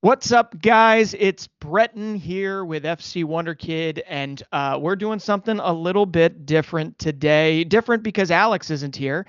What's up, guys? It's Breton here with FC Wonderkid, and we're doing something a little bit different today. Different because Alex isn't here.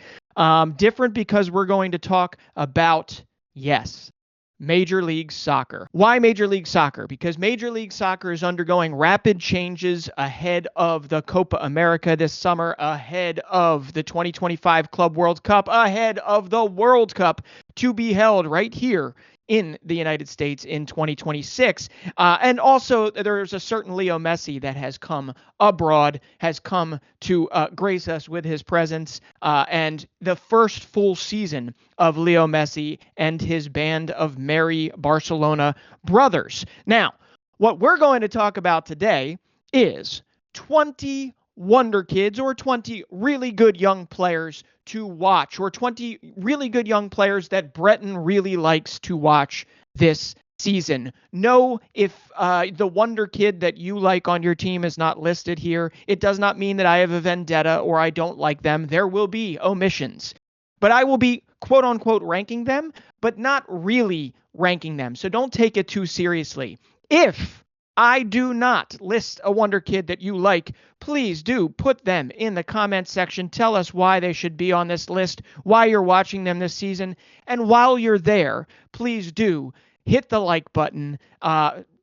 Different because we're going to talk about, yes, Major League Soccer. Why Major League Soccer? Because Major League Soccer is undergoing rapid changes ahead of the Copa America this summer, ahead of the 2025 Club World Cup, ahead of the World Cup to be held right here in the United States in 2026. And also, there's a certain Leo Messi that has come abroad, has come to grace us with his presence, and the first full season of Leo Messi and his band of merry Barcelona brothers. Now, what we're going to talk about today is 20 Wonder Kids, or 20 really good young players to watch, or 20 really good young players that Breton really likes to watch this season. No, if the Wonder Kid that you like on your team is not listed here, it does not mean that I have a vendetta or I don't like them. There will be omissions, but I will be quote unquote ranking them, but not really ranking them. So don't take it too seriously. If I do not list a Wonder Kid that you like, please do put them in the comments section. Tell us why they should be on this list, why you're watching them this season. And while you're there, please do hit the like button,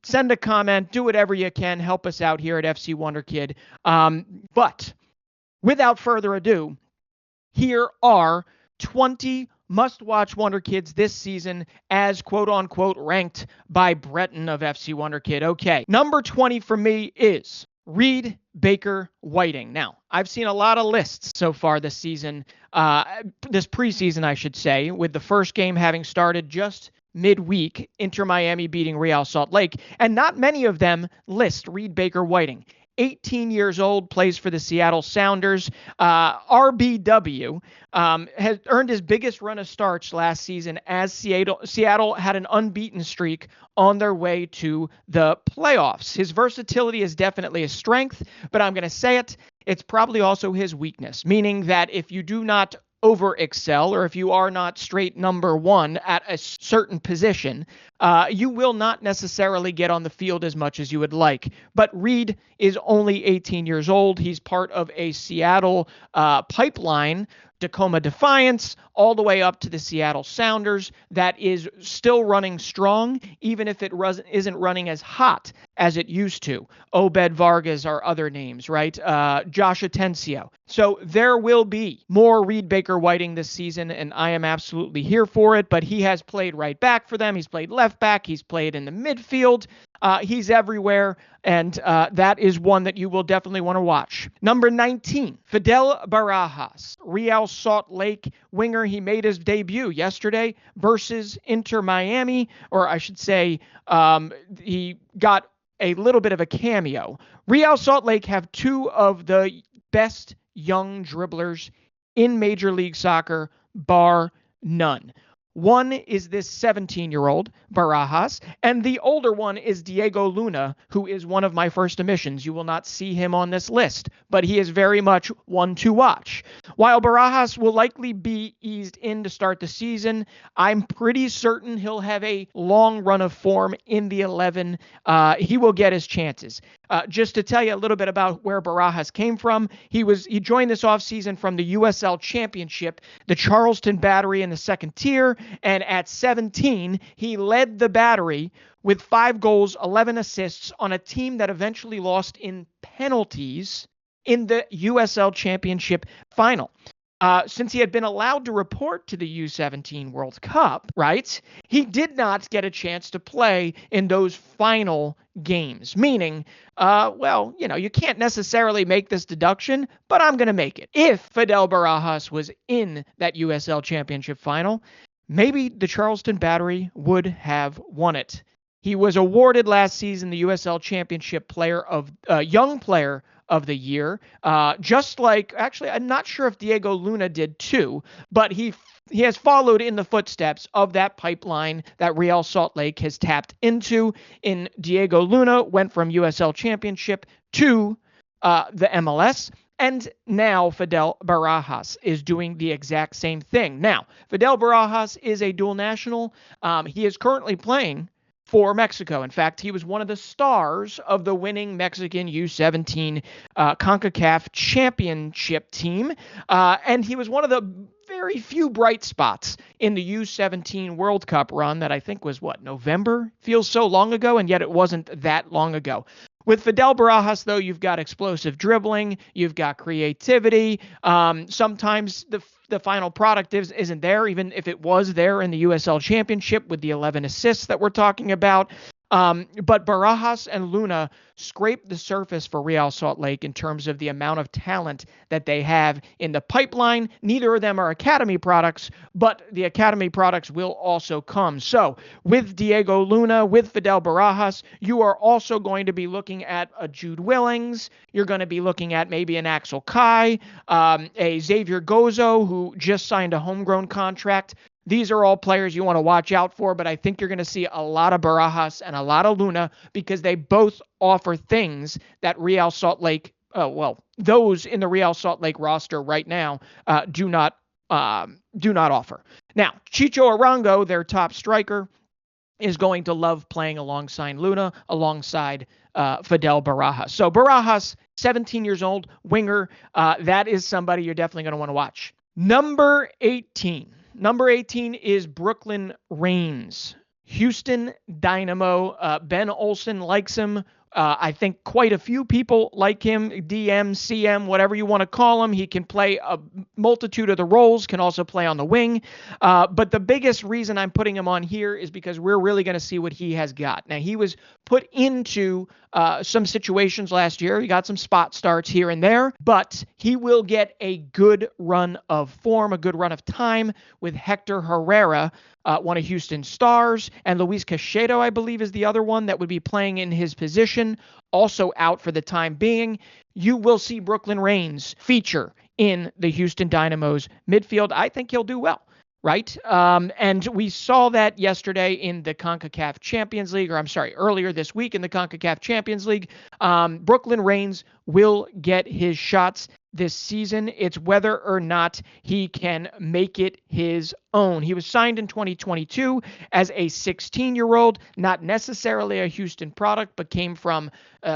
send a comment, do whatever you can. Help us out here at FC Wonderkid. But without further ado, here are 20 must-watch Wonder Kids this season as quote-unquote ranked by Breton of FC Wonderkid. Okay, number 20 for me is Reed Baker Whiting. Now, I've seen a lot of lists so far this season, this preseason, I should say, with the first game having started just midweek, Inter Miami beating Real Salt Lake, and not many of them list Reed Baker Whiting. 18 years old, plays for the Seattle Sounders. RBW has earned his biggest run of starts last season as Seattle had an unbeaten streak on their way to the playoffs. His versatility is definitely a strength, but I'm going to say it, it's probably also his weakness, meaning that if you do not over excel, or if you are not straight number one at a certain position, you will not necessarily get on the field as much as you would like. But Reed is only 18 years old. He's part of a Seattle pipeline, Tacoma Defiance, all the way up to the Seattle Sounders, that is still running strong, even if it isn't running as hot as it used to. Obed Vargas are other names, right? Josh Atencio. So there will be more Reed Baker Whiting this season, and I am absolutely here for it, but he has played right back for them. He's played left back. He's played in the midfield. He's everywhere, and that is one that you will definitely want to watch. Number 19, Fidel Barajas, Real Salt Lake winger. He made his debut yesterday versus Inter Miami, or I should say he got a little bit of a cameo. Real Salt Lake have two of the best young dribblers in Major League Soccer, bar none. One is this 17-year-old, Barajas, and the older one is Diego Luna, who is one of my first omissions. You will not see him on this list, but he is very much one to watch. While Barajas will likely be eased in to start the season, I'm pretty certain he'll have a long run of form in the 11. He will get his chances. Just to tell you a little bit about where Barajas came from, he joined this offseason from the USL Championship, the Charleston Battery in the second tier, and at 17, he led the Battery with 5 goals, 11 assists on a team that eventually lost in penalties in the USL Championship final. Since he had been allowed to report to the U17 World Cup, right, he did not get a chance to play in those final games, meaning, you can't necessarily make this deduction, but I'm going to make it. If Fidel Barajas was in that USL Championship final, maybe the Charleston Battery would have won it. He was awarded last season the USL Championship Young Player of the Year, just like, actually, I'm not sure if Diego Luna did too, but he has followed in the footsteps of that pipeline that Real Salt Lake has tapped into. In Diego Luna went from USL Championship to the MLS, and now Fidel Barajas is doing the exact same thing. Now, Fidel Barajas is a dual national. He is currently playing for Mexico. In fact, he was one of the stars of the winning Mexican U17 CONCACAF championship team. And he was one of the very few bright spots in the U17 World Cup run that I think was, November? Feels so long ago, and yet it wasn't that long ago. With Fidel Barajas, though, you've got explosive dribbling, you've got creativity. Sometimes the final product isn't there, even if it was there in the USL Championship with the 11 assists that we're talking about. But Barajas and Luna scrape the surface for Real Salt Lake in terms of the amount of talent that they have in the pipeline. Neither of them are academy products, but the academy products will also come. So with Diego Luna, with Fidel Barajas, you are also going to be looking at a Jude Willings. You're going to be looking at maybe an Axel Kai, a Xavier Gozo, who just signed a homegrown contract. These are all players you want to watch out for, but I think you're going to see a lot of Barajas and a lot of Luna because they both offer things that Real Salt Lake, those in the Real Salt Lake roster right now do not offer. Now, Chicho Arango, their top striker, is going to love playing alongside Luna, alongside Fidel Barajas. So Barajas, 17 years old, winger, that is somebody you're definitely going to want to watch. Number 18 is Brooklyn Raines. Houston Dynamo. Ben Olsen likes him. I think quite a few people like him. DM, CM, whatever you want to call him. He can play a multitude of the roles, can also play on the wing. But the biggest reason I'm putting him on here is because we're really going to see what he has got. Now, he was put into some situations last year. He got some spot starts here and there, but he will get a good run of form, a good run of time with Hector Herrera, one of Houston's stars, and Luis Cachedo, I believe, is the other one that would be playing in his position, also out for the time being. You will see Brooklyn Raines feature in the Houston Dynamo's midfield. I think he'll do well. Right? And we saw that yesterday in the CONCACAF Champions League, earlier this week in the CONCACAF Champions League. Brooklyn Raines will get his shots this season. It's whether or not he can make it his own. He was signed in 2022 as a 16-year-old, not necessarily a Houston product, but came from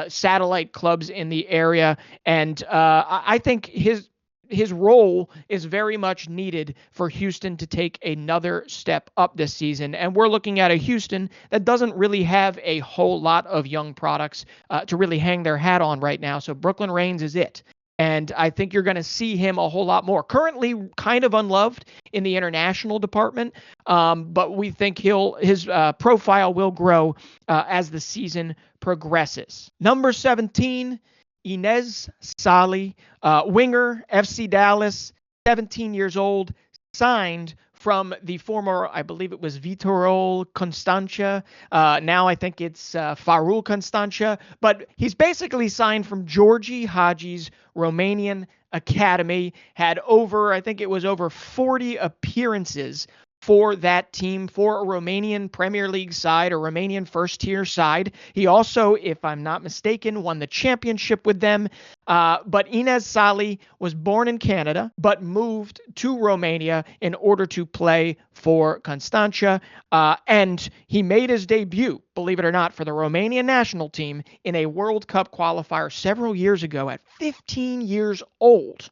satellite clubs in the area. And I think his role is very much needed for Houston to take another step up this season. And we're looking at a Houston that doesn't really have a whole lot of young products to really hang their hat on right now. So Brooklyn Raines is it. And I think you're going to see him a whole lot more. Currently kind of unloved in the international department, but we think his profile will grow as the season progresses. Number 17, Enes Sali, winger, FC Dallas, 17 years old, signed from the former, I believe it was Viitorul Constanța. Now I think it's Farul Constanța. But he's basically signed from Georgi Hagi's Romanian academy, had over 40 appearances for that team, for a Romanian Premier League side, a Romanian first-tier side. He also, if I'm not mistaken, won the championship with them. But Enes Sali was born in Canada, but moved to Romania in order to play for Constanța. And he made his debut, believe it or not, for the Romanian national team in a World Cup qualifier several years ago at 15 years old.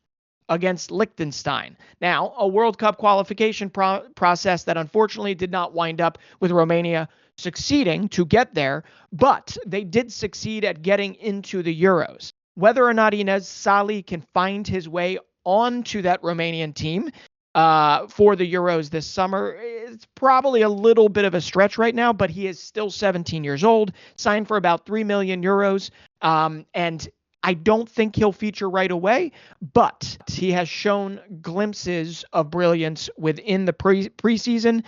Against Liechtenstein. Now, a World Cup qualification process that unfortunately did not wind up with Romania succeeding to get there, but they did succeed at getting into the Euros. Whether or not Enes Sali can find his way onto that Romanian team for the Euros this summer, it's probably a little bit of a stretch right now, but he is still 17 years old, signed for about 3 million euros, and I don't think he'll feature right away, but he has shown glimpses of brilliance within the preseason.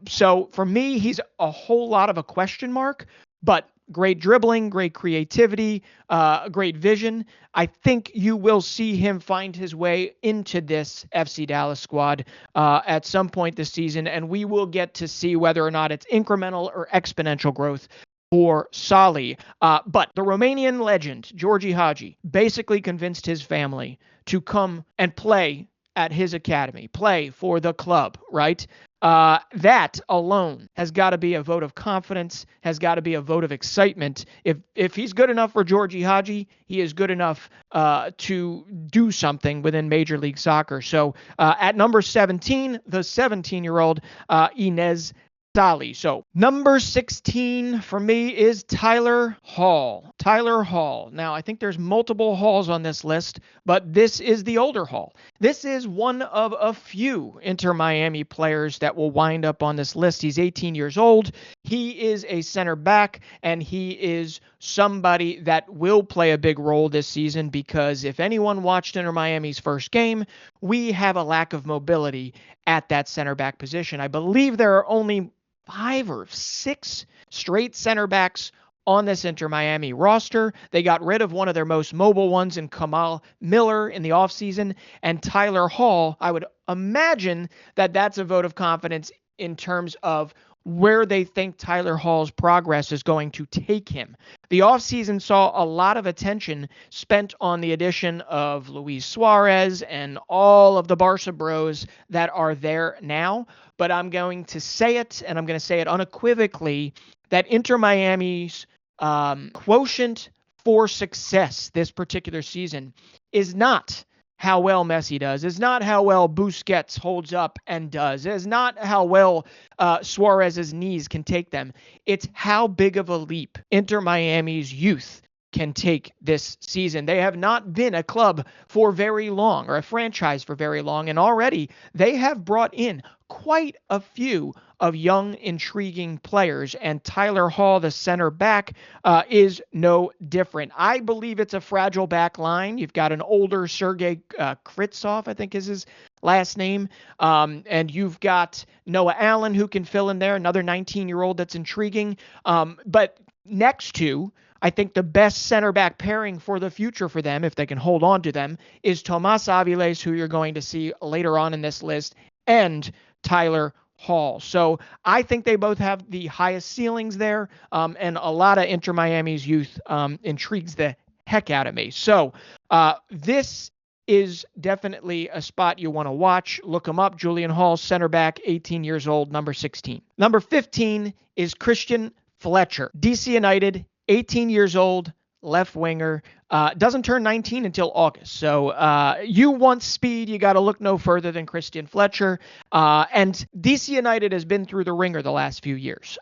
So for me, he's a whole lot of a question mark, but great dribbling, great creativity, great vision. I think you will see him find his way into this FC Dallas squad at some point this season, and we will get to see whether or not it's incremental or exponential growth for Sali. But the Romanian legend, Georgi Hagi, basically convinced his family to come and play at his academy, play for the club, right? That alone has got to be a vote of confidence, has got to be a vote of excitement. If he's good enough for Georgie Haji, he is good enough to do something within Major League Soccer. So at number 17, the 17-year-old Enes Sali. So number 16 for me is Tyler Hall. Tyler Hall. Now, I think there's multiple Halls on this list, but this is the older Hall. This is one of a few Inter Miami players that will wind up on this list. He's 18 years old. He is a center back, and he is somebody that will play a big role this season because if anyone watched Inter Miami's first game, we have a lack of mobility at that center back position. I believe there are only 5 or 6 straight center backs on this Inter Miami roster. They got rid of one of their most mobile ones in Kamal Miller in the offseason, and Tyler Hall, I would imagine that that's a vote of confidence in terms of where they think Tyler Hall's progress is going to take him. The offseason saw a lot of attention spent on the addition of Luis Suarez and all of the Barca bros that are there now, but I'm going to say it, and I'm going to say it unequivocally, that Inter Miami's quotient for success this particular season is not how well Messi does, is not how well Busquets holds up and does, is not how well Suarez's knees can take them. It's how big of a leap Inter Miami's youth can take this season. They have not been a club for very long, or a franchise for very long, and already they have brought in quite a few of young, intriguing players, and Tyler Hall, the center back, is no different. I believe it's a fragile back line. You've got an older Sergei Kritsov, I think is his last name, and you've got Noah Allen who can fill in there, another 19-year-old that's intriguing. But next to, I think the best center back pairing for the future for them, if they can hold on to them, is Tomas Aviles, who you're going to see later on in this list, and Tyler Hall. So I think they both have the highest ceilings there, and a lot of Inter Miami's youth intrigues the heck out of me. So this is definitely a spot you want to watch. Look him up. Julian Hall, center back, 18 years old, number 16. Number 15 is Kristian Fletcher, DC United, 18 years old, left winger, doesn't turn 19 until August. So you want speed, you got to look no further than Kristian Fletcher. And DC United has been through the ringer the last few years.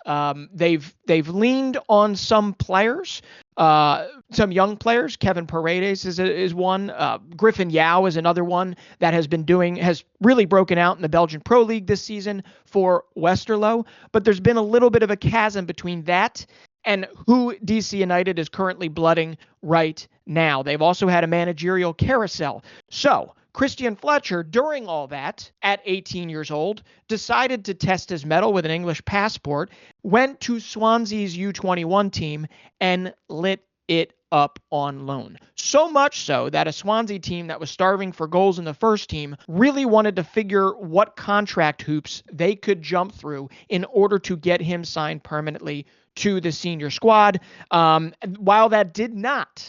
They've leaned on some players, some young players. Kevin Paredes is one. Griffin Yao is another one that has really broken out in the Belgian Pro League this season for Westerlo. But there's been a little bit of a chasm between that and who DC United is currently blooding right now. They've also had a managerial carousel. So Kristian Fletcher, during all that, at 18 years old, decided to test his mettle with an English passport, went to Swansea's U21 team, and lit it up on loan. So much so that a Swansea team that was starving for goals in the first team really wanted to figure what contract hoops they could jump through in order to get him signed permanently to the senior squad. While that did not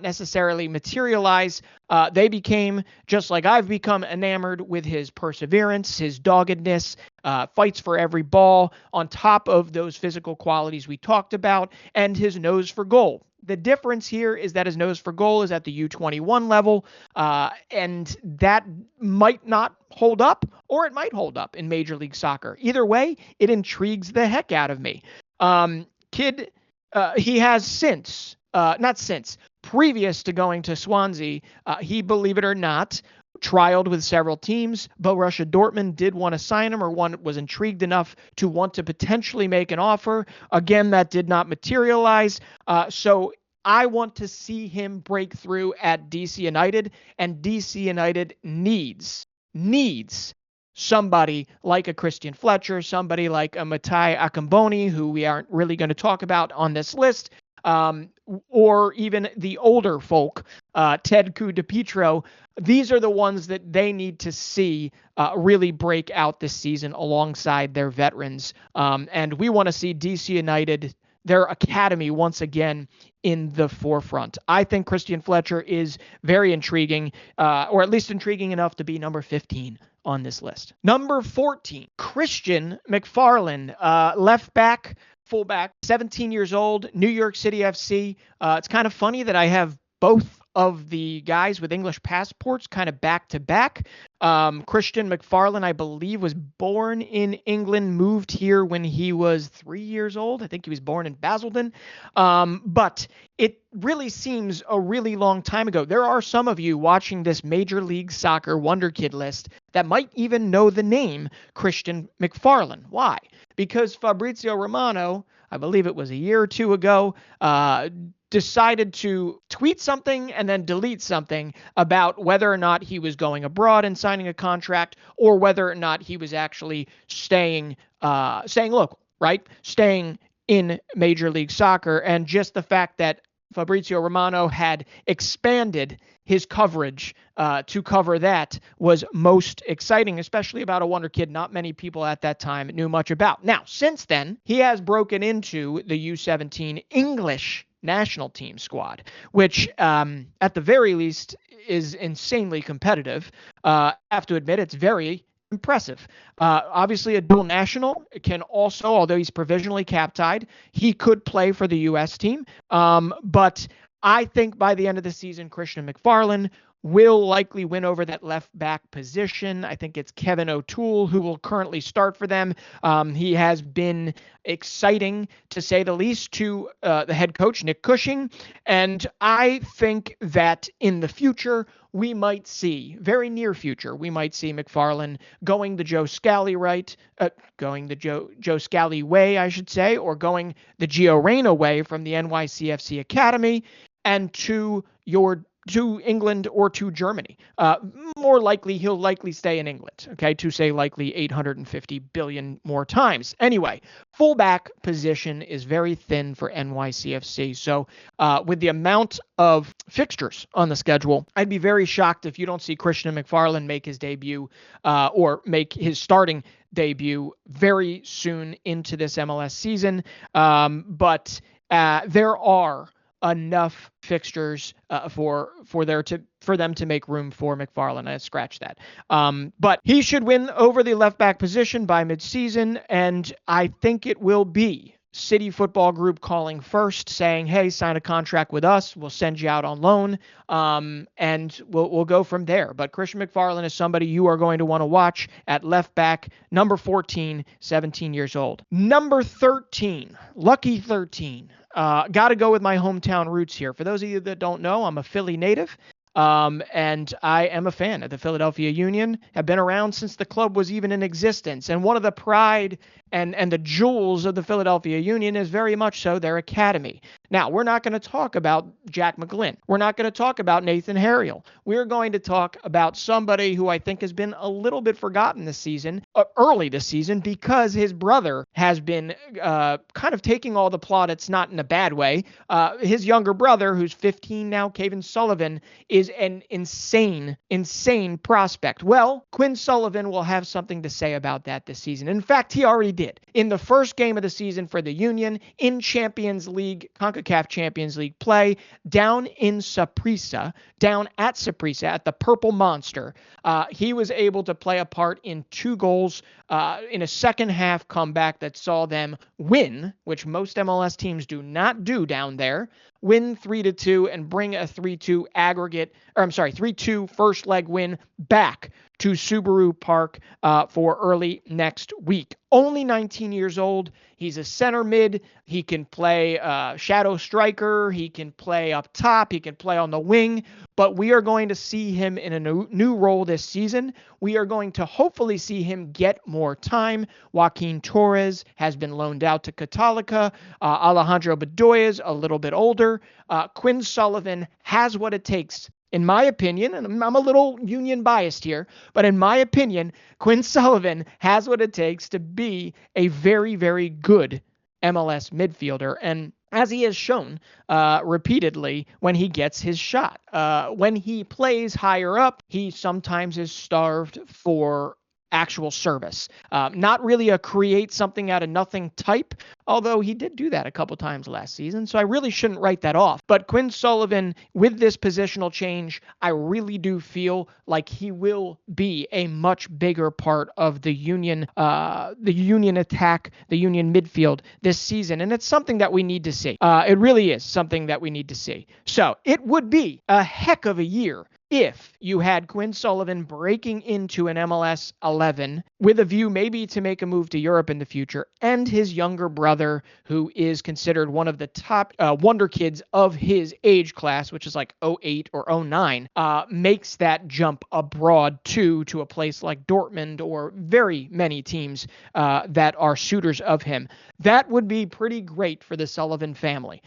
necessarily materialize, they became, just like I've become, enamored with his perseverance, his doggedness, fights for every ball, on top of those physical qualities we talked about, and his nose for goal. The difference here is that his nose for goal is at the U21 level, and that might not hold up, or it might hold up in Major League Soccer. Either way, it intrigues the heck out of me. He has previous to going to Swansea, he, believe it or not, trialed with several teams. Borussia Dortmund did want to sign him, or was intrigued enough to want to potentially make an offer. Again, that did not materialize. So I want to see him break through at DC United, and DC United needs somebody like a Kristian Fletcher, somebody like a Matai Akamboni, who we aren't really going to talk about on this list, or even the older folk, Ted DePietro. These are the ones that they need to see really break out this season alongside their veterans. And we want to see DC United their academy once again in the forefront. I think Kristian Fletcher is very intriguing, or at least intriguing enough to be number 15 on this list. Number 14, Kristian MacFarlane, left back, fullback, 17 years old, New York City FC. It's kind of funny that I have both of the guys with English passports kind of back to back. Kristian MacFarlane, I believe, was born in England, moved here when he was 3 years old. I think he was born in Basildon. But it really seems a really long time ago. There are some of you watching this Major League Soccer Wonderkid list that might even know the name Kristian MacFarlane. Why? Because Fabrizio Romano, I believe it was a year or two ago, decided to tweet something and then delete something about whether or not he was going abroad and signing a contract, or whether or not he was actually staying local, right? Staying in Major League Soccer. And just the fact that Fabrizio Romano had expanded his coverage to cover that was most exciting, especially about a Wonderkid not many people at that time knew much about. Now, since then, he has broken into the U17 English national team squad, which at the very least is insanely competitive. I have to admit, it's very impressive. Obviously, a dual national can also, although he's provisionally cap-tied, he could play for the U.S. team. But I think by the end of the season, Kristian MacFarlane will likely win over that left back position. I think it's Kevin O'Toole who will currently start for them. He has been exciting, to say the least, to the head coach, Nick Cushing. And I think that in the future, we might see, very near future, we might see MacFarlane going the Joe Scally going the Joe Scally way, I should say, or going the Gio Reyna way from the NYCFC Academy and to England or to Germany. More likely, he'll likely stay in England, okay, to say likely 850 billion more times. Anyway, fullback position is very thin for NYCFC. So with the amount of fixtures on the schedule, I'd be very shocked if you don't see Kristian MacFarlane make his debut or make his starting debut very soon into this MLS season. But there are enough fixtures for them to make room for MacFarlane. I scratched that. But he should win over the left back position by midseason, and I think it will be City Football Group calling first, saying, hey, sign a contract with us. We'll send you out on loan, and we'll go from there. But Kristian MacFarlane is somebody you are going to want to watch at left back, number 14, 17 years old. Number 13, lucky 13. Got to go with my hometown roots here. For those of you that don't know, I'm a Philly native. And I am a fan of the Philadelphia Union. Have been around since the club was even in existence. And one of the pride and the jewels of the Philadelphia Union is very much so their academy. Now, we're not going to talk about Jack McGlynn. We're not going to talk about Nathan Harriel. We're going to talk about somebody who I think has been a little bit forgotten this season, early this season, because his brother has been kind of taking all the plaudits, not in a bad way. His younger brother, who's 15 now, Caven Sullivan, is an insane prospect. Well, Quinn Sullivan will have something to say about that this season. In fact, he already did. In the first game of the season for the Union, in Champions League, CONCACAF Champions League play, down at Saprissa, at the Purple Monster, he was able to play a part in 2 goals in a second half comeback that saw them win, which most MLS teams do not do down there, win 3-2 and bring a 3-2 first leg win back to Subaru Park for early next week. Only 19 years old. He's a center mid. He can play shadow striker. He can play up top. He can play on the wing. But we are going to see him in a new role this season. We are going to hopefully see him get more time. Joaquin Torres has been loaned out to Católica. Alejandro Bedoya is a little bit older. Quinn Sullivan has what it takes, in my opinion, and I'm a little Union biased here, but in my opinion, Quinn Sullivan has what it takes to be a very, very good MLS midfielder. And as he has shown repeatedly when he gets his shot. When he plays higher up, he sometimes is starved for actual service. Not really a create something out of nothing type, although he did do that a couple times last season, so I really shouldn't write that off. But Quinn Sullivan, with this positional change, I really do feel like he will be a much bigger part of the Union attack, the Union midfield this season, and it's something that we need to see. It really is something that we need to see. So it would be a heck of a year if you had Quinn Sullivan breaking into an MLS 11 with a view maybe to make a move to Europe in the future, and his younger brother, who is considered one of the top Wonderkids of his age class, which is like 08 or 09, makes that jump abroad to a place like Dortmund or very many teams that are suitors of him. That would be pretty great for the Sullivan family.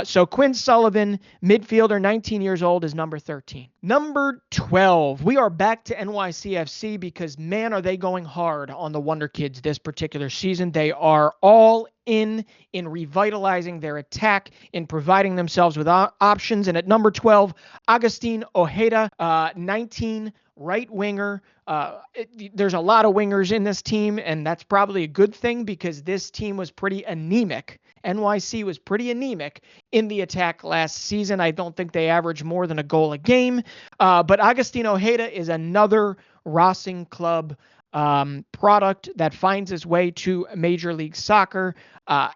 So Quinn Sullivan, midfielder, 19 years old, is number 13. Number 12, we are back to NYCFC because, man, are they going hard on the Wonderkids this particular season. They are all in revitalizing their attack, in providing themselves with options. And at number 12, Agustín Ojeda, 19, right winger. There's a lot of wingers in this team, and that's probably a good thing because this team was pretty anemic. NYC was pretty anemic in the attack last season. I don't think they averaged more than a goal a game. But Agustín Ojeda is another Racing Club product that finds its way to Major League Soccer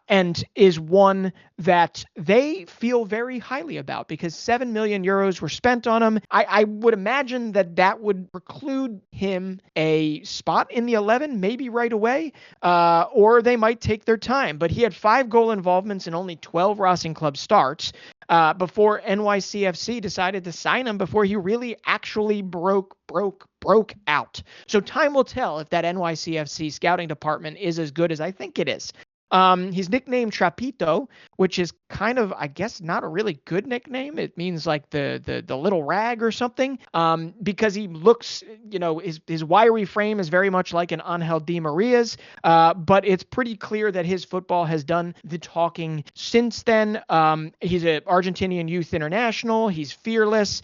and is one that they feel very highly about because 7 million euros were spent on him. I would imagine that would preclude him a spot in the 11, maybe right away, or they might take their time. But he had 5 goal involvements in only 12 Racing Club starts before NYCFC decided to sign him before he really actually broke out. So time will tell if that NYCFC scouting department is as good as I think it is. He's nicknamed Trapito, which is kind of, I guess, not a really good nickname. It means like the little rag or something, because he looks, his wiry frame is very much like an Angel Di Maria's, but it's pretty clear that his football has done the talking since then. He's an Argentinian youth international. He's fearless.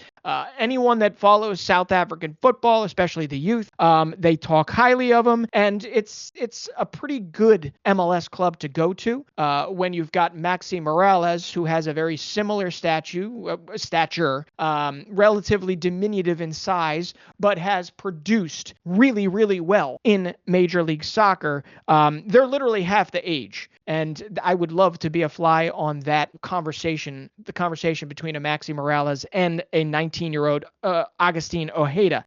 Anyone that follows South African football, especially the youth, they talk highly of him, and it's a pretty good MLS club to go to when you've got Maxi Morales, who has a very similar stature, relatively diminutive in size, but has produced really, really well in Major League Soccer. They're literally half the age. And I would love to be a fly on that conversation, the conversation between a Maxi Morales and a 19-year-old Agustín Ojeda.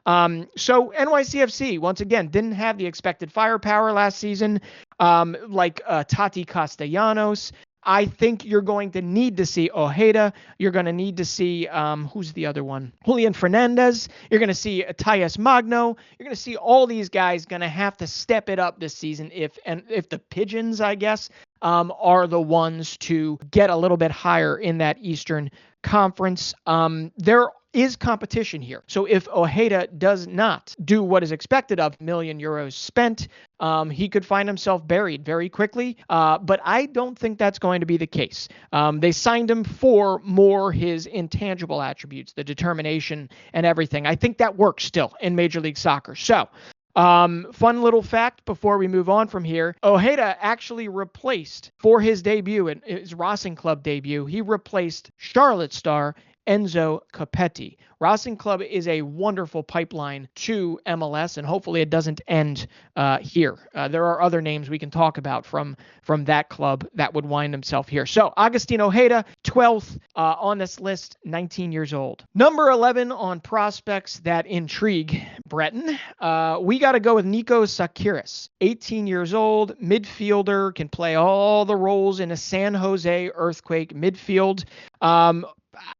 So NYCFC, once again, didn't have the expected firepower last season, like Tati Castellanos. I think you're going to need to see Ojeda. You're going to need to see, who's the other one? Julian Fernandez. You're going to see Tyus Magno. You're going to see all these guys going to have to step it up this season if the Pigeons, I guess, are the ones to get a little bit higher in that Eastern Conference. There is competition here. So if Ojeda does not do what is expected of million euros spent, he could find himself buried very quickly. But I don't think that's going to be the case. They signed him for more his intangible attributes, the determination and everything. I think that works still in Major League Soccer. So fun little fact before we move on from here. Ojeda actually replaced, for his debut, his Racing Club debut, he replaced Charlotte star Enzo Capetti. Racing Club is a wonderful pipeline to MLS, and hopefully it doesn't end here. There are other names we can talk about from that club that would wind himself here. So Agustín Ojeda, 12th on this list, 19 years old. Number 11 on prospects that intrigue Breton. We got to go with Niko Tsakiris, 18 years old, midfielder, can play all the roles in a San Jose Earthquake midfield.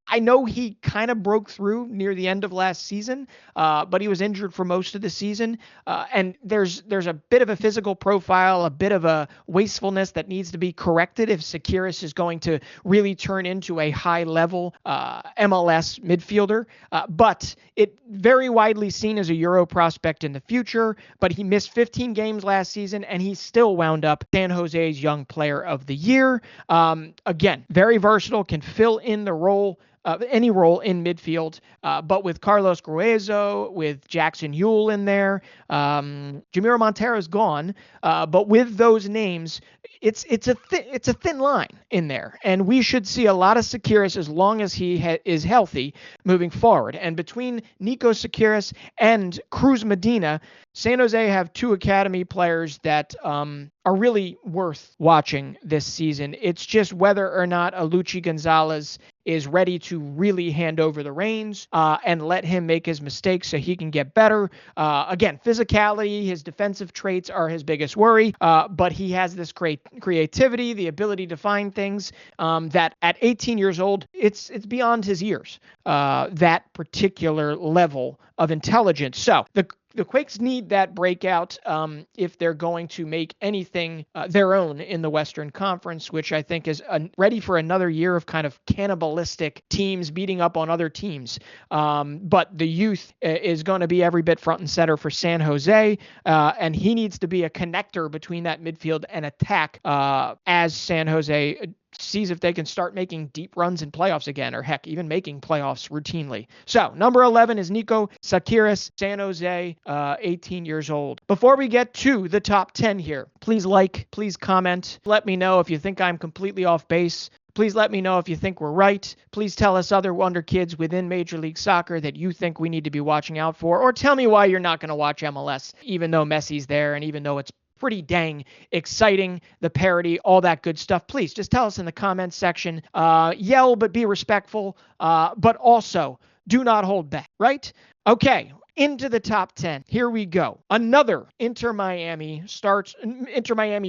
I know he kind of broke through near the end of last season, but he was injured for most of the season. And there's a bit of a physical profile, a bit of a wastefulness that needs to be corrected if Tsakiris is going to really turn into a high-level MLS midfielder. But it very widely seen as a Euro prospect in the future, but he missed 15 games last season, and he still wound up San Jose's Young Player of the Year. Again, very versatile, can fill in the role any role in midfield. But with Carlos Gruezo, with Jackson Yueill in there, Jamiro Montero's gone. But with those names, it's a thin line in there, and we should see a lot of Tsakiris as long as he is healthy moving forward. And between Niko Tsakiris and Cruz Medina, San Jose have two academy players that are really worth watching this season. It's just whether or not Aluchi Gonzalez is ready to really hand over the reins and let him make his mistakes so he can get better. Again, physicality, his defensive traits are his biggest worry, but he has this great creativity, the ability to find things that at 18 years old, it's beyond his years, that particular level of intelligence. So the Quakes need that breakout if they're going to make anything their own in the Western Conference, which I think is ready for another year of kind of cannibalistic teams beating up on other teams. But the youth is going to be every bit front and center for San Jose, and he needs to be a connector between that midfield and attack as San Jose sees if they can start making deep runs in playoffs again, or heck, even making playoffs routinely. So number 11 is Niko Tsakiris, San Jose, 18 years old. Before we get to the top 10 here, please please comment. Let me know if you think I'm completely off base. Please let me know if you think we're right. Please tell us other Wonder Kids within Major League Soccer that you think we need to be watching out for, or tell me why you're not going to watch MLS, even though Messi's there and even though it's pretty dang exciting, the parody, all that good stuff. Please just tell us in the comments section. Yell, but be respectful. But also, do not hold back, right? Okay, into the top 10. Here we go. Another Inter Miami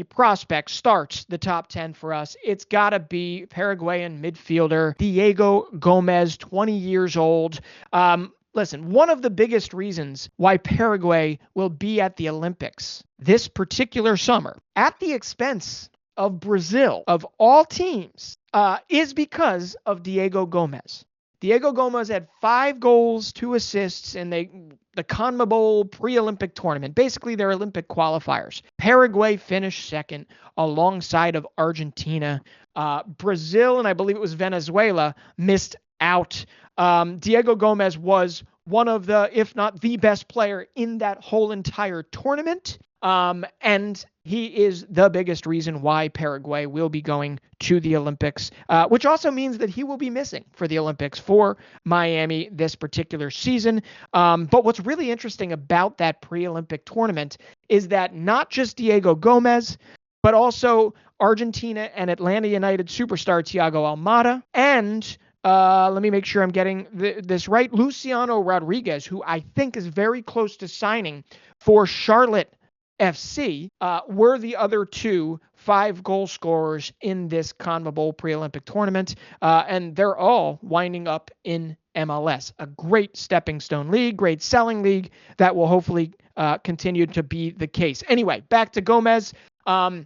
prospect starts the top 10 for us. It's got to be Paraguayan midfielder Diego Gomez, 20 years old. Listen, one of the biggest reasons why Paraguay will be at the Olympics this particular summer at the expense of Brazil, of all teams, is because of Diego Gomez. Diego Gomez had 5 goals, 2 assists in the CONMEBOL pre-Olympic tournament, basically their Olympic qualifiers. Paraguay finished second alongside of Argentina. Brazil, and I believe it was Venezuela, missed out. Diego Gomez was one of the, if not the best player in that whole entire tournament. And he is the biggest reason why Paraguay will be going to the Olympics, which also means that he will be missing for the Olympics for Miami this particular season. But what's really interesting about that pre-Olympic tournament is that not just Diego Gomez, but also Argentina and Atlanta United superstar Thiago Almada, and let me make sure I'm getting this right, Luciano Rodriguez, who I think is very close to signing for Charlotte FC, were the other 2 5-goal scorers in this CONMEBOL pre-Olympic tournament, and they're all winding up in MLS. A great stepping stone league, great selling league that will hopefully continue to be the case. Anyway, back to Gomez.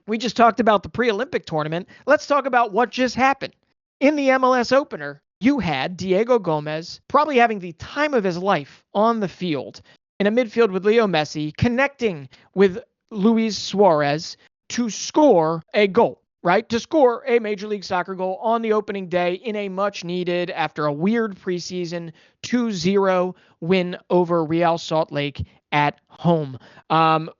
We just talked about the pre-Olympic tournament. Let's talk about what just happened. In the MLS opener, you had Diego Gomez probably having the time of his life on the field in a midfield with Leo Messi, connecting with Luis Suarez to score a goal, right? To score a Major League Soccer goal on the opening day in a much needed, after a weird preseason, 2-0 win over Real Salt Lake at home.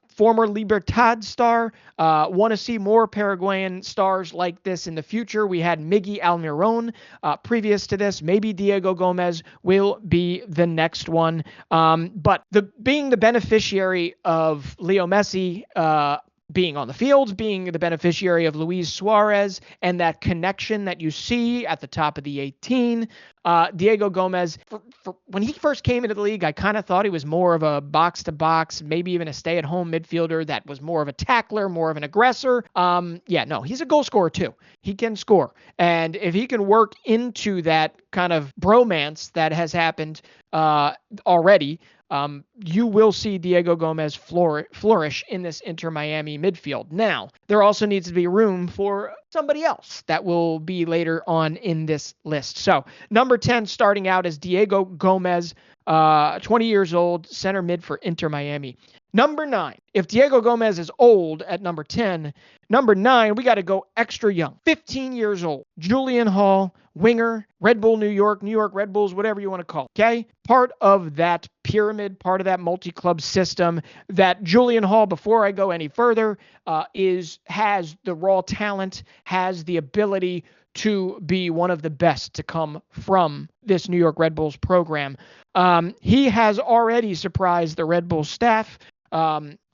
Former Libertad star, want to see more Paraguayan stars like this in the future. We had Miggy Almiron previous to this. Maybe Diego Gomez will be the next one. But being the beneficiary of Leo Messi being on the field, being the beneficiary of Luis Suarez, and that connection that you see at the top of the 18. Diego Gomez, when he first came into the league, I kind of thought he was more of a box-to-box, maybe even a stay-at-home midfielder that was more of a tackler, more of an aggressor. He's a goal scorer too. He can score. And if he can work into that kind of bromance that has happened already, you will see Diego Gomez flourish in this Inter Miami midfield. Now, there also needs to be room for somebody else that will be later on in this list. So number 10 starting out is Diego Gomez, 20 years old, center mid for Inter Miami. Number 9, if Diego Gomez is old at number 10, number 9, we got to go extra young. 15 years old, Julian Hall, winger, Red Bull New York Red Bulls, whatever you want to call it, okay? Part of that pyramid, part of that multi-club system that Julian Hall, before I go any further, has the raw talent, has the ability to be one of the best to come from this New York Red Bulls program. He has already surprised the Red Bull staff.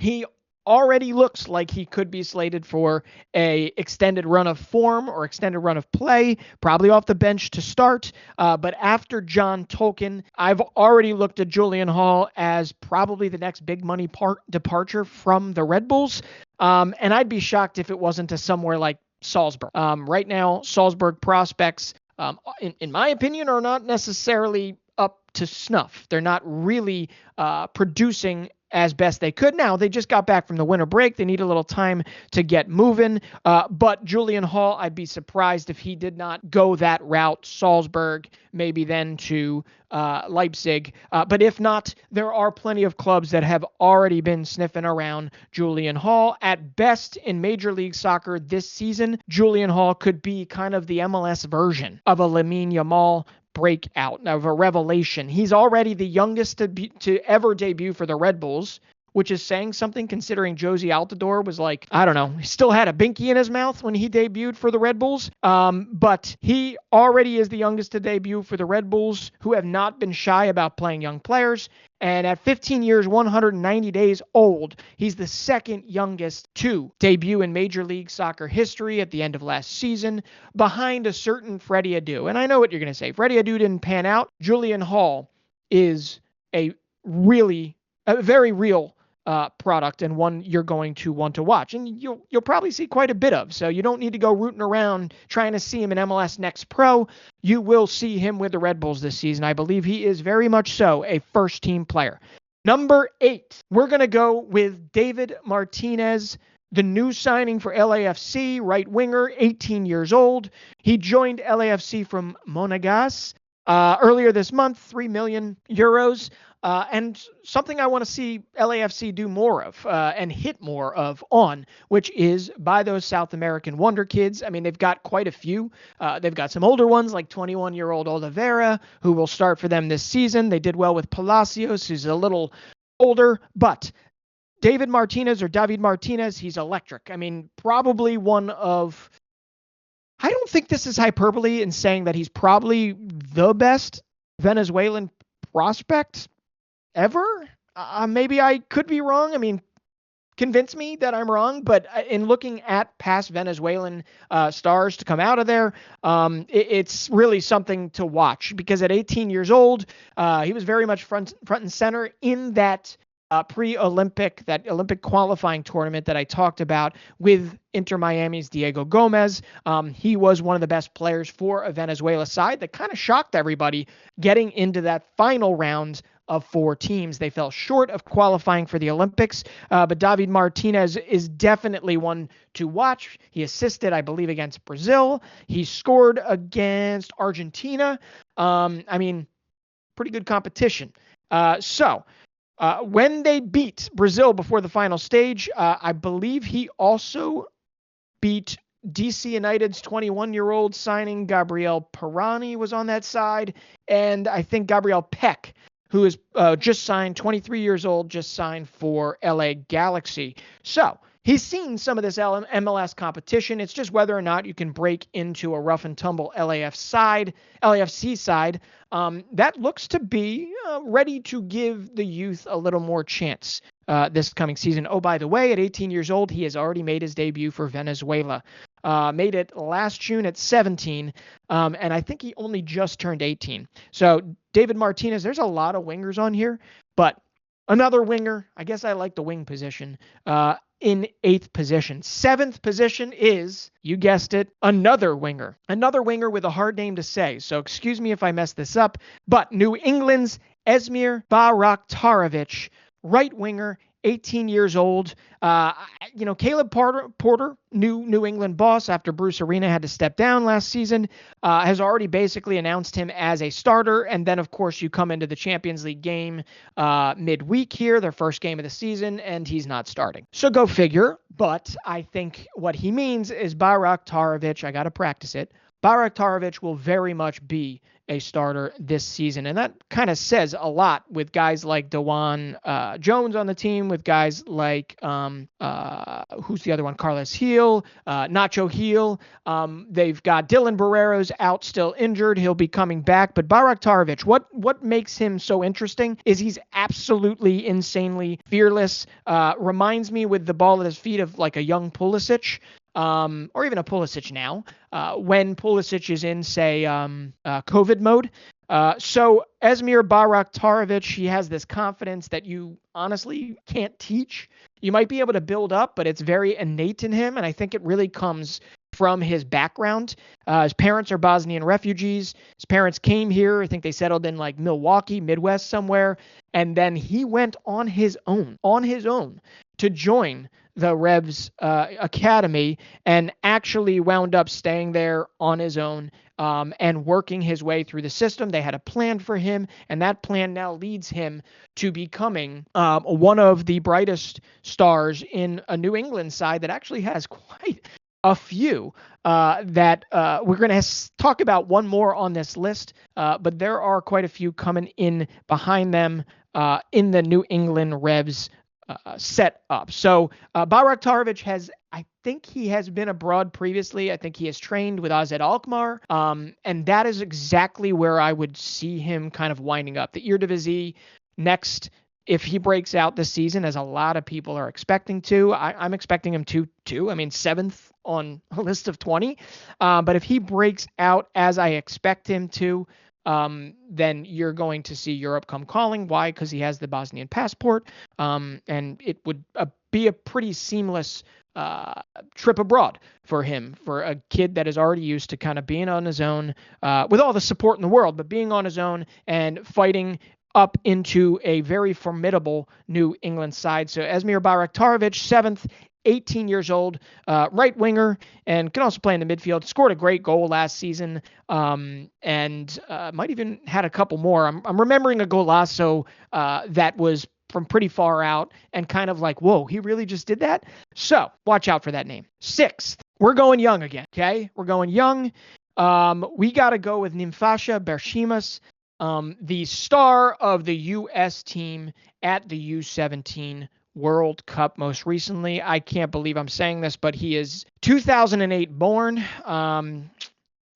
He already looks like he could be slated for a extended run of form or extended run of play, probably off the bench to start. But after John Tolkien, I've already looked at Julian Hall as probably the next big money departure from the Red Bulls. And I'd be shocked if it wasn't to somewhere like Salzburg. Right now, Salzburg prospects, in my opinion, are not necessarily up to snuff. They're not really producing as best they could. Now, they just got back from the winter break. They need a little time to get moving. But Julian Hall, I'd be surprised if he did not go that route. Salzburg, maybe then to Leipzig. But if not, there are plenty of clubs that have already been sniffing around Julian Hall. At best, in Major League Soccer this season, Julian Hall could be kind of the MLS version of a Lamine Yamal breakout, of a revelation. He's already the youngest to ever debut for the Red Bulls, which is saying something considering Josie Altidore was like, I don't know, he still had a binky in his mouth when he debuted for the Red Bulls. But he already is the youngest to debut for the Red Bulls, who have not been shy about playing young players. And at 15 years, 190 days old, he's the second youngest to debut in Major League Soccer history at the end of last season, behind a certain Freddie Adu. And I know what you're going to say. Freddie Adu didn't pan out. Julian Hall is a very real product, and one you're going to want to watch, and you'll probably see quite a bit of. So you don't need to go rooting around trying to see him in MLS Next Pro. You will see him with the Red Bulls this season. I believe he is very much so a first-team player. Number 8, we're going to go with David Martinez, the new signing for LAFC, right winger, 18 years old. He joined LAFC from Monegas earlier this month, 3 million euros. And something I want to see LAFC do more of and hit more of on, which is buy those South American Wonderkids. I mean, they've got quite a few. They've got some older ones like 21-year-old Oliveira, who will start for them this season. They did well with Palacios, who's a little older, but David Martinez, he's electric. I mean, probably one of... I don't think this is hyperbole in saying that he's probably the best Venezuelan prospect ever. Maybe I could be wrong. I mean, convince me that I'm wrong. But in looking at past Venezuelan stars to come out of there, it's really something to watch, because at 18 years old, he was very much front and center in that pre-Olympic, that Olympic qualifying tournament that I talked about with Inter Miami's Diego Gomez. He was one of the best players for a Venezuela side that kind of shocked everybody getting into that final round of 4 teams. They fell short of qualifying for the Olympics, but David Martinez is definitely one to watch. He assisted, I believe, against Brazil. He scored against Argentina. I mean, pretty good competition. When they beat Brazil before the final stage, I believe he also beat DC United's 21-year-old signing Gabriel Pirani was on that side, and I think Gabriel Peck, who is just signed, 23 years old, just signed for LA Galaxy. So he's seen some of this MLS competition. It's just whether or not you can break into a rough and tumble LAFC side that looks to be ready to give the youth a little more chance this coming season. Oh, by the way, at 18 years old, he has already made his debut for Venezuela. Made it last June at 17, and I think he only just turned 18. So David Martinez, there's a lot of wingers on here, but another winger, I guess I like the wing position, in 8th position. 7th position is, you guessed it, another winger with a hard name to say. So excuse me if I mess this up, but New England's Esmir Bajraktarovic, right winger, 18 years old. Caleb Porter, New England boss after Bruce Arena had to step down last season, has already basically announced him as a starter. And then, of course, you come into the Champions League game midweek here, their first game of the season, and he's not starting. So go figure. But I think what he means is Bajraktarovic, I got to practice it, Bajraktarovic will very much be a starter this season. And that kind of says a lot with guys like Dewan Jones on the team, with guys like, who's the other one? Carlos Heel, Nacho Heel. They've got Dylan Barrero's out, still injured. He'll be coming back. But Bajraktarovic, what makes him so interesting is he's absolutely insanely fearless. Reminds me with the ball at his feet of like a young Pulisic. Or even a Pulisic now, when Pulisic is in, say, COVID mode. So Esmir Bajraktarovic, he has this confidence that you honestly can't teach. You might be able to build up, but it's very innate in him, and I think it really comes from his background. His parents are Bosnian refugees. His parents came here. I think they settled in like Milwaukee, Midwest somewhere, and then he went on his own to join the Revs Academy and actually wound up staying there on his own and working his way through the system. They had a plan for him, and that plan now leads him to becoming one of the brightest stars in a New England side that actually has quite a few that we're going to talk about one more on this list, but there are quite a few coming in behind them in the New England Revs set up. So Bajraktarovic I think he has been abroad previously. I think he has trained with AZ Alkmaar. And that is exactly where I would see him kind of winding up. The Eredivisie next, if he breaks out this season, as a lot of people are expecting to. I'm expecting him to too. I mean, 7th on a list of 20. But if he breaks out as I expect him to, then you're going to see Europe come calling. Why? Because he has the Bosnian passport, and it would be a pretty seamless trip abroad for him, for a kid that is already used to kind of being on his own, with all the support in the world, but being on his own and fighting up into a very formidable New England side. So Esmir Bajraktarovic, 7th, 18 years old, right winger, and can also play in the midfield. Scored a great goal last season, and might even had a couple more. I'm remembering a golazo that was from pretty far out and kind of like, whoa, he really just did that? So watch out for that name. 6th, we're going young again, okay? We're going young. We got to go with Nimfasha Berchimas, the star of the U.S. team at the U17 World Cup most recently. I can't believe I'm saying this, but he is 2008 born,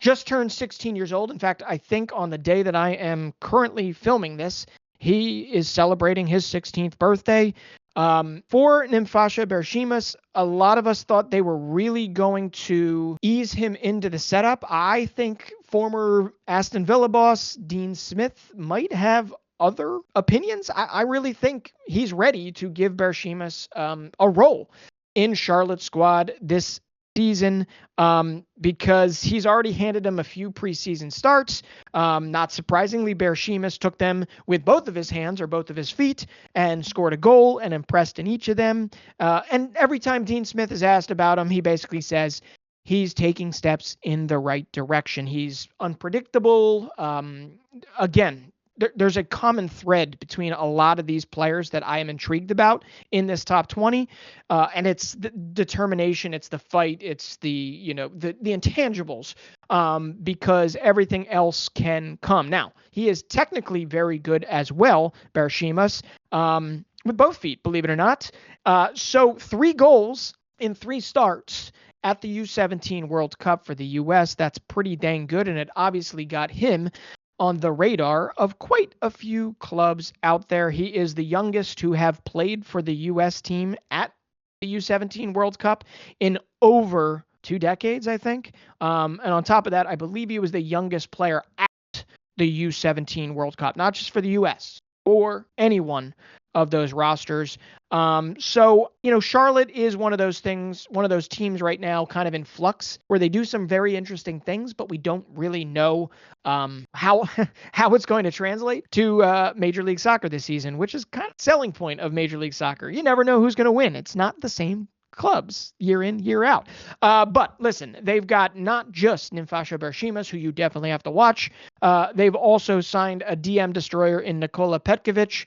just turned 16 years old. In fact, I think on the day that I am currently filming this, he is celebrating his 16th birthday. For Nimfasha Berchimas, a lot of us thought they were really going to ease him into the setup. I think former Aston Villa boss Dean Smith might have other opinions. I really think he's ready to give Berchimas a role in Charlotte's squad this season, because he's already handed him a few preseason starts. Not surprisingly, Berchimas took them with both of his hands or both of his feet and scored a goal and impressed in each of them. And every time Dean Smith is asked about him, he basically says he's taking steps in the right direction. He's unpredictable. Again, there's a common thread between a lot of these players that I am intrigued about in this top 20. And it's the determination, it's the fight, it's the intangibles, because everything else can come. Now, he is technically very good as well, Berchimas, with both feet, believe it or not. So 3 goals in 3 starts at the U17 World Cup for the U.S. That's pretty dang good, and it obviously got him on the radar of quite a few clubs out there. He is the youngest to have played for the U.S. team at the U17 World Cup in over 2 decades, I think. And on top of that, I believe he was the youngest player at the U17 World Cup, not just for the U.S., or anyone of those rosters. So, Charlotte is one of those teams right now kind of in flux where they do some very interesting things, but we don't really know how it's going to translate to Major League Soccer this season, which is kind of the selling point of Major League Soccer. You never know who's going to win. It's not the same clubs year in, year out. But listen, they've got not just Nimfasha Berchimas, who you definitely have to watch. They've also signed a DM destroyer in Nikola Petkovic,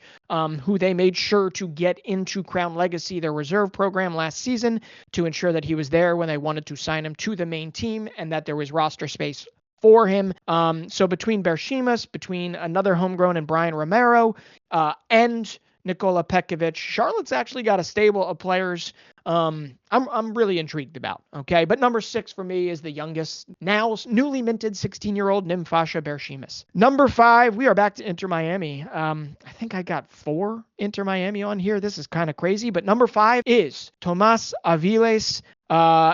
who they made sure to get into Crown Legacy, their reserve program last season, to ensure that he was there when they wanted to sign him to the main team and that there was roster space for him. So between Berchimas, between another homegrown and Brian Romero, and Nikola Petkovic, Charlotte's actually got a stable of players I'm really intrigued about. Okay, but number 6 for me is the youngest, now newly minted 16-year-old Nimfasha Berchimas. Number 5, we are back to Inter Miami. I think I got 4 Inter Miami on here. This is kind of crazy, but number 5 is Tomas Aviles.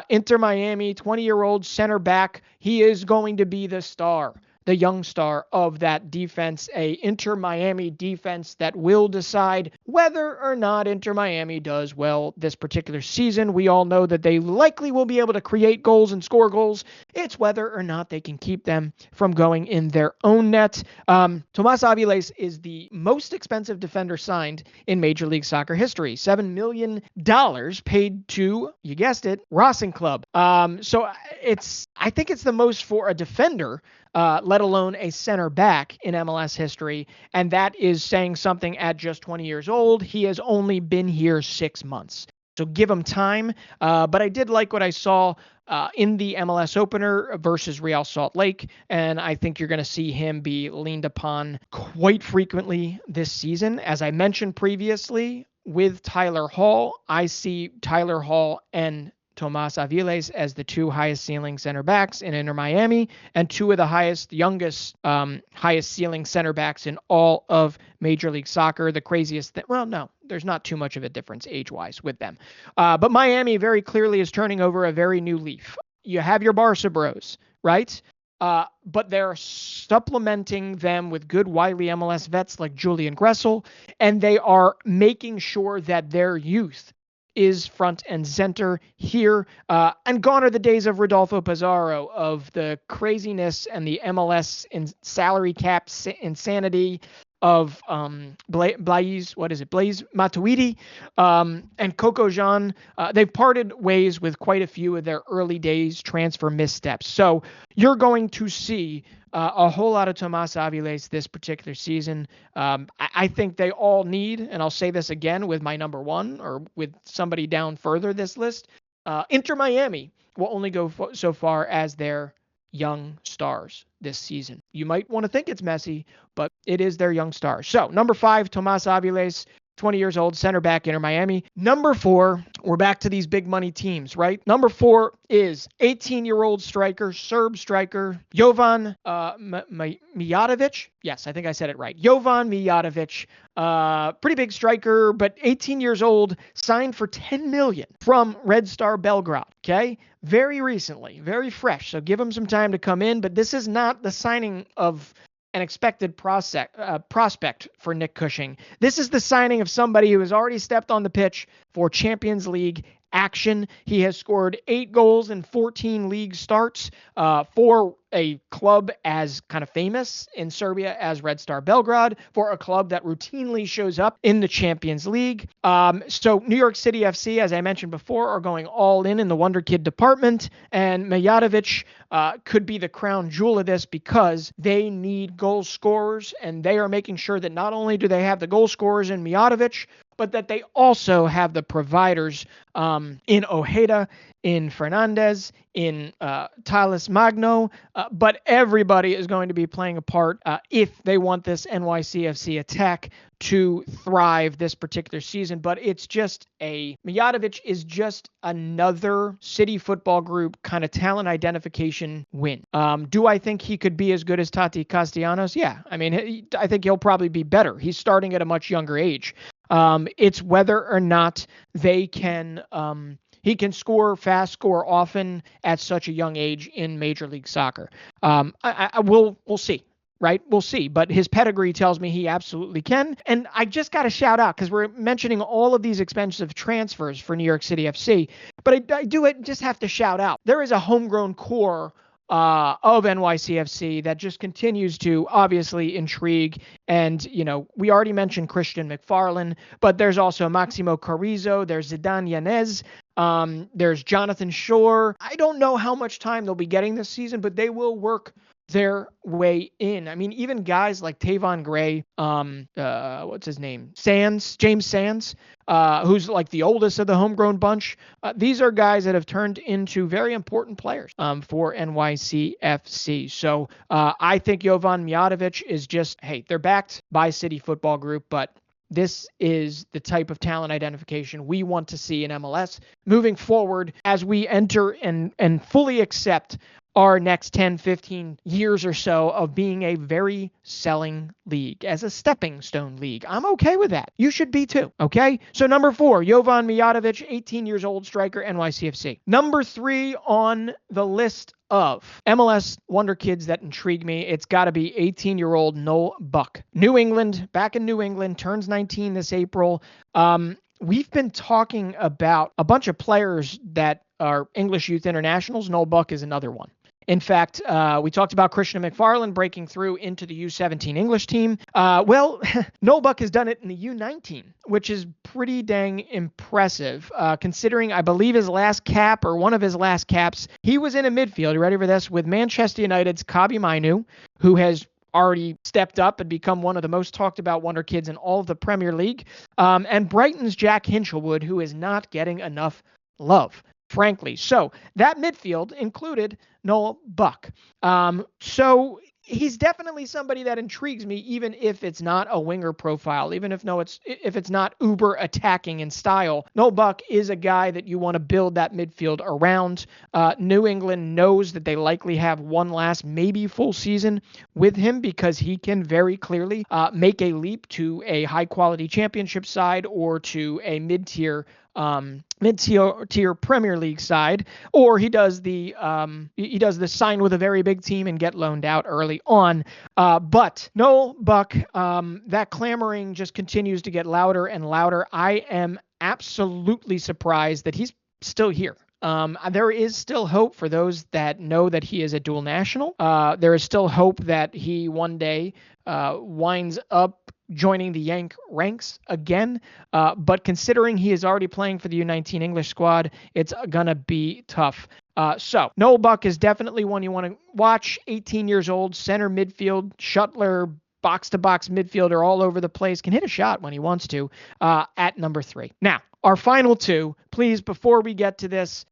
Inter Miami, 20-year-old center back. He is going to be the star, the young star of that defense, a Inter Miami defense that will decide whether or not Inter Miami does well this particular season. We all know that they likely will be able to create goals and score goals. It's whether or not they can keep them from going in their own net. Tomas Aviles is the most expensive defender signed in Major League Soccer history. $7 million paid to, you guessed it, Racing Club. So I think it's the most for a defender, let alone a center back in MLS history. And that is saying something at just 20 years old. He has only been here 6 months. So give him time. But I did like what I saw in the MLS opener versus Real Salt Lake. And I think you're going to see him be leaned upon quite frequently this season. As I mentioned previously with Tyler Hall, I see Tyler Hall and Tomas Aviles as the 2 highest ceiling center backs in Inter Miami and 2 of the youngest ceiling center backs in all of Major League Soccer. The craziest thing, well, no, there's not too much of a difference age-wise with them. But Miami very clearly is turning over a very new leaf. You have your Barca bros, right? But they're supplementing them with good wily MLS vets like Julian Gressel, and they are making sure that their youth is front and center here. And gone are the days of Rodolfo Pizarro, of the craziness and the MLS salary cap insanity of Blaise Matuidi and Coco Jean. They've parted ways with quite a few of their early days transfer missteps. So you're going to see a whole lot of Tomas Aviles this particular season. I think they all need, and I'll say this again with my number 1 or with somebody down further this list, Inter Miami will only go so far as their young stars this season. You might want to think it's messy, but it is their young stars. So number 5, Tomas Aviles, 20 years old, center back, Inter Miami. Number 4, we're back to these big money teams, right? Number 4 is 18-year-old striker, Serb striker, Jovan Mijatović. Yes, I think I said it right. Jovan Mijatović, pretty big striker, but 18 years old, signed for $10 million from Red Star Belgrade, okay? Very recently, very fresh, so give him some time to come in, but this is not the signing of an expected prospect for Nick Cushing. This is the signing of somebody who has already stepped on the pitch for Champions League action. He has scored 8 goals in 14 league starts for a club as kind of famous in Serbia as Red Star Belgrade, for a club that routinely shows up in the Champions League. So New York City FC, as I mentioned before, are going all in the Wonderkid department, and Mijatović could be the crown jewel of this because they need goal scorers, and they are making sure that not only do they have the goal scorers in Mijatović, but that they also have the providers in Ojeda, in Fernandez, in Thales Magno, but everybody is going to be playing a part if they want this NYCFC attack to thrive this particular season. But it's just Mijatović is just another City Football Group kind of talent identification win. Do I think he could be as good as Tati Castellanos? Yeah. I mean, I think he'll probably be better. He's starting at a much younger age. It's whether or not they can, he can score fast, score often at such a young age in Major League Soccer. We'll see. right? We'll see. But his pedigree tells me he absolutely can. And I just got to shout out, because we're mentioning all of these expensive transfers for New York City FC, but I just have to shout out. There is a homegrown core of NYCFC that just continues to obviously intrigue. And, we already mentioned Kristian MacFarlane, but there's also Maximo Carrizo, there's Zidane Yanez, there's Jonathan Shore. I don't know how much time they'll be getting this season, but they will work their way in. I mean, even guys like Tavon Gray, what's his name? James Sands, who's like the oldest of the homegrown bunch. These are guys that have turned into very important players for NYCFC. So I think Jovan Mijatović is just, hey, they're backed by City Football Group, but this is the type of talent identification we want to see in MLS moving forward as we enter and fully accept our next 10, 15 years or so of being a very selling league, as a stepping stone league. I'm okay with that. You should be too, okay? So number 4, Jovan Mijatović, 18 years old, striker, NYCFC. Number 3 on the list of MLS Wonderkids that intrigue me, it's got to be 18-year-old Noel Buck. New England, back in New England, turns 19 this April. We've been talking about a bunch of players that are English youth internationals. Noel Buck is another one. In fact, we talked about Kristian MacFarlane breaking through into the U17 English team. Noel Buck has done it in the U19, which is pretty dang impressive, considering I believe his last cap, or one of his last caps, he was in a midfield, you ready for this, with Manchester United's Kabi Mainu, who has already stepped up and become one of the most talked about Wonderkids in all of the Premier League, and Brighton's Jack Hinchelwood, who is not getting enough love, frankly. So that midfield included Noel Buck. So he's definitely somebody that intrigues me, even if it's not a winger profile, even if it's not uber attacking in style. Noel Buck is a guy that you want to build that midfield around. New England knows that they likely have one last, maybe full season with him, because he can very clearly make a leap to a high quality championship side or to a mid-tier Premier League side, or he does the sign with a very big team and get loaned out early on. But Noel Buck, that clamoring just continues to get louder and louder. I am absolutely surprised that he's still here. There is still hope for those that know that he is a dual national. There is still hope that he one day winds up joining the Yank ranks again. But considering he is already playing for the U19 English squad, it's going to be tough. So Noel Buck is definitely one you want to watch. 18 years old, center midfield, shuttler, box-to-box midfielder all over the place, can hit a shot when he wants to, at number 3. Now, our final 2, please, before we get to this,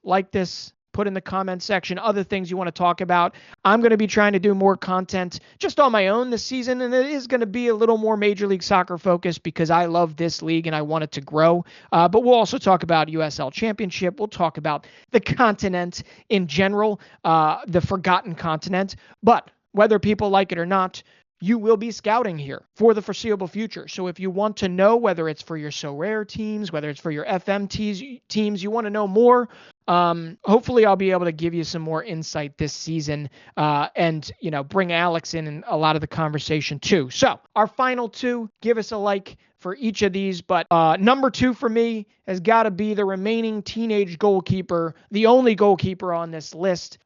like this, put in the comment section other things you want to talk about. I'm going to be trying to do more content just on my own this season, and it is going to be a little more Major League Soccer focused because I love this league and I want it to grow. But we'll also talk about USL Championship. We'll talk about the continent in general, the forgotten continent. But whether people like it or not, you will be scouting here for the foreseeable future. So if you want to know, whether it's for your So Rare teams, whether it's for your FM teams, you want to know more, hopefully I'll be able to give you some more insight this season, and, bring Alex in a lot of the conversation too. So our final 2, give us a like for each of these. But number 2 for me has got to be the remaining teenage goalkeeper, the only goalkeeper on this list.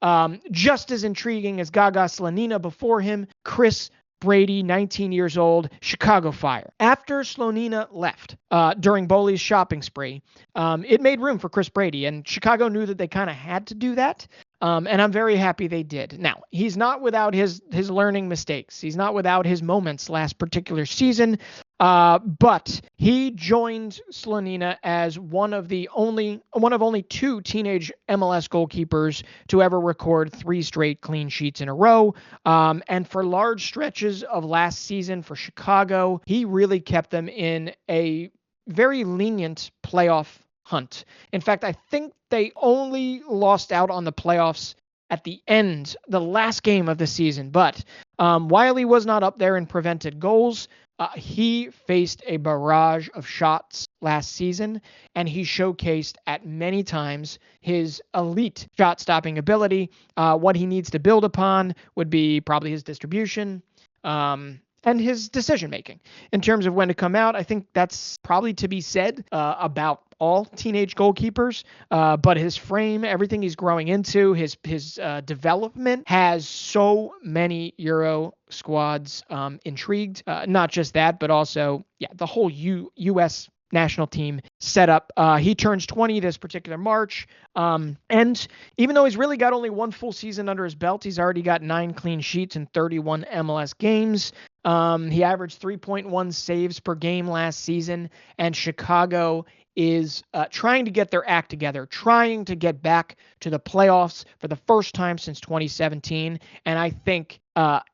Just as intriguing as Gaga Slonina before him, Chris Brady, 19 years old, Chicago Fire. After Slonina left during Boli's shopping spree, it made room for Chris Brady, and Chicago knew that they kind of had to do that. And I'm very happy they did. Now, he's not without his learning mistakes. He's not without his moments last particular season. But he joined Slonina as one of only 2 teenage MLS goalkeepers to ever record 3 straight clean sheets in a row. And for large stretches of last season for Chicago, he really kept them in a very lenient playoff hunt. In fact, I think they only lost out on the playoffs at the end, the last game of the season. But while he was not up there in prevented goals, He faced a barrage of shots last season, and he showcased at many times his elite shot-stopping ability. What he needs to build upon would be probably his distribution, and his decision-making. In terms of when to come out, I think that's probably to be said about all teenage goalkeepers, but his frame, everything he's growing into, his development has so many Euro squads intrigued. Not just that, but also, the whole U.S. national team setup. He turns 20 this particular March. And even though he's really got only one full season under his belt, he's already got 9 clean sheets in 31 MLS games. He averaged 3.1 saves per game last season, and Chicago is trying to get their act together, trying to get back to the playoffs for the first time since 2017. And I think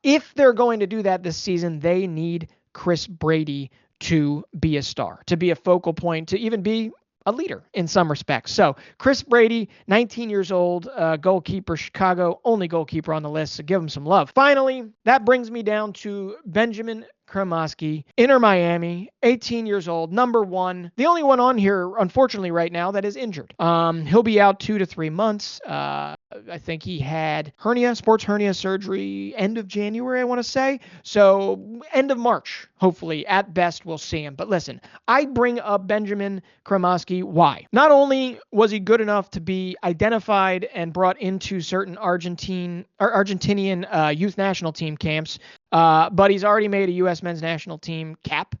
if they're going to do that this season, they need Chris Brady to be a star, to be a focal point, to even be a leader in some respects. So Chris Brady, 19 years old, goalkeeper, Chicago, only goalkeeper on the list, so give him some love. Finally, that brings me down to Benjamin Cremaschi, Inter Miami, 18 years old, number 1. The only one on here, unfortunately, right now that is injured. He'll be out 2 to 3 months. I think he had sports hernia surgery end of January, I want to say. So end of March, hopefully, at best, we'll see him. But listen, I bring up Benjamin Cremaschi. Why? Not only was he good enough to be identified and brought into certain Argentinian youth national team camps, but he's already made a U.S. men's national team cap.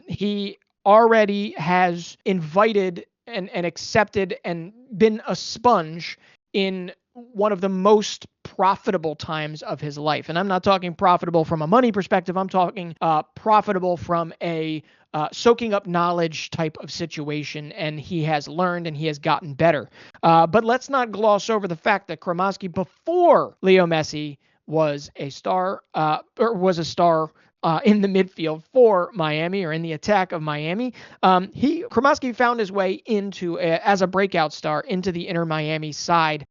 He already has invited and accepted and been a sponge in one of the most profitable times of his life. And I'm not talking profitable from a money perspective. I'm talking profitable from a soaking up knowledge type of situation. And he has learned and he has gotten better. But let's not gloss over the fact that Cremaschi, before Leo Messi, was a star in the midfield for Miami, or in the attack of Miami. Cremaschi found his way as a breakout star into the Inter Miami side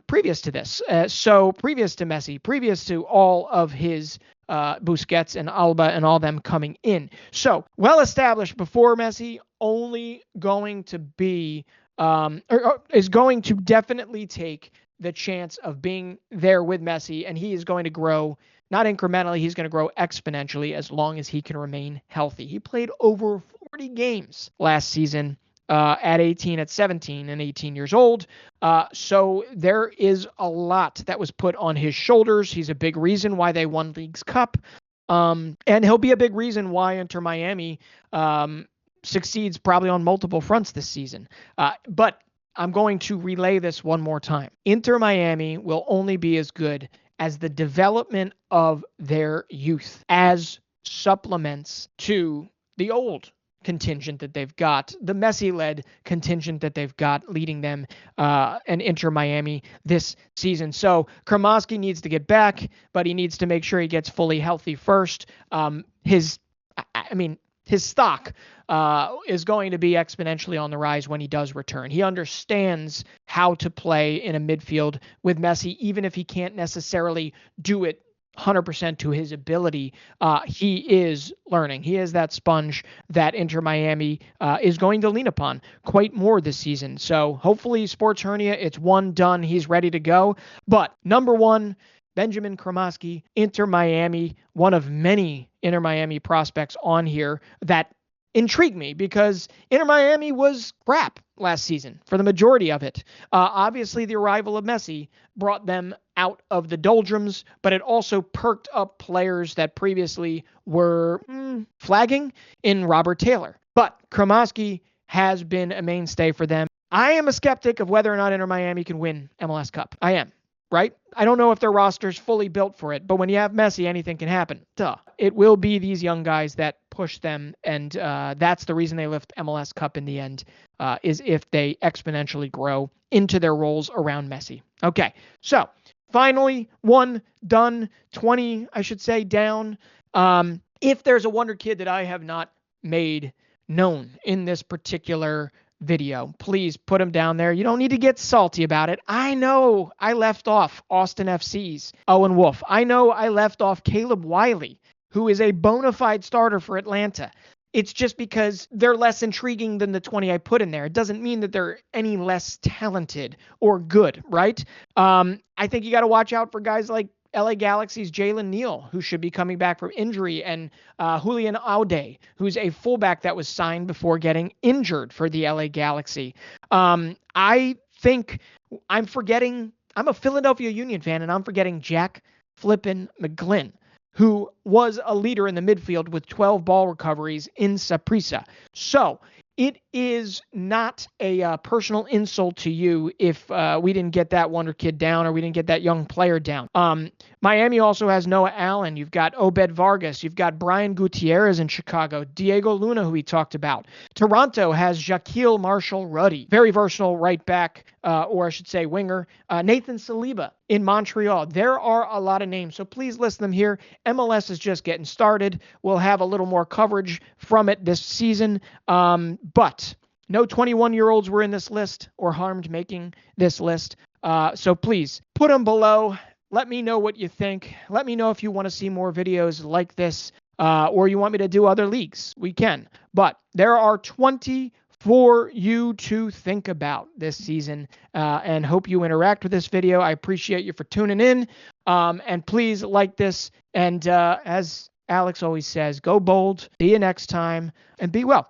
previous to this. So previous to Messi, previous to all of his Busquets and Alba and all them coming in. So well established before Messi, only going to be is going to definitely take the chance of being there with Messi, and he is going to grow, not incrementally, he's going to grow exponentially as long as he can remain healthy. He played over 40 games last season at 17 and 18 years old. So there is a lot that was put on his shoulders. He's a big reason why they won Leagues Cup. And he'll be a big reason why Inter Miami succeeds probably on multiple fronts this season. But I'm going to relay this one more time. Inter Miami will only be as good as the development of their youth, as supplements to the old contingent that they've got, the Messi-led contingent that they've got leading them and Inter Miami this season. So Cremaschi needs to get back, but he needs to make sure he gets fully healthy first. His stock is going to be exponentially on the rise when he does return. He understands how to play in a midfield with Messi, even if he can't necessarily do it 100% to his ability. He is learning. He is that sponge that Inter Miami is going to lean upon quite more this season. So hopefully sports hernia, it's one done. He's ready to go. But number 1, Benjamin Cremaschi, Inter Miami, one of many Inter Miami prospects on here that intrigue me, because Inter Miami was crap last season for the majority of it. Obviously, the arrival of Messi brought them out of the doldrums, but it also perked up players that previously were flagging in Robert Taylor. But Cremaschi has been a mainstay for them. I am a skeptic of whether or not Inter Miami can win MLS Cup. I am. Right? I don't know if their roster's fully built for it, but when you have Messi, anything can happen. It will be these young guys that push them, and that's the reason they lift MLS Cup in the end, is if they exponentially grow into their roles around Messi. Okay, so finally, 1 done, 20, I should say, down. If there's a wonder kid that I have not made known in this particular video, please put him down there. You don't need to get salty about it. I know I left off Austin FC's Owen Wolf. I know I left off Caleb Wiley who is a bona fide starter for Atlanta. It's just because they're less intriguing than the 20 I put in there. It doesn't mean that they're any less talented or good, right? I think you got to watch out for guys like LA Galaxy's Jalen Neal, who should be coming back from injury, and Julian Aude, who's a fullback that was signed before getting injured for the LA Galaxy. I think I'm a Philadelphia Union fan, and I'm forgetting Jack Flippin McGlynn, who was a leader in the midfield with 12 ball recoveries in Saprissa. So it is not a personal insult to you if we didn't get that wonder kid down or we didn't get that young player down. Miami also has Noah Allen. You've got Obed Vargas. You've got Brian Gutierrez in Chicago. Diego Luna, who we talked about. Toronto has Jaquil Marshall-Ruddy, very versatile right back, or I should say winger. Nathan Saliba in Montreal. There are a lot of names, so please list them here. MLS is just getting started. We'll have a little more coverage from it this season, but no 21-year-olds were in this list or harmed making this list. So please put them below. Let me know what you think. Let me know if you want to see more videos like this, or you want me to do other leagues. We can. But there are 20 for you to think about this season, and hope you interact with this video. I appreciate you for tuning in, and please like this. And as Alex always says, go bold, see you next time, and be well.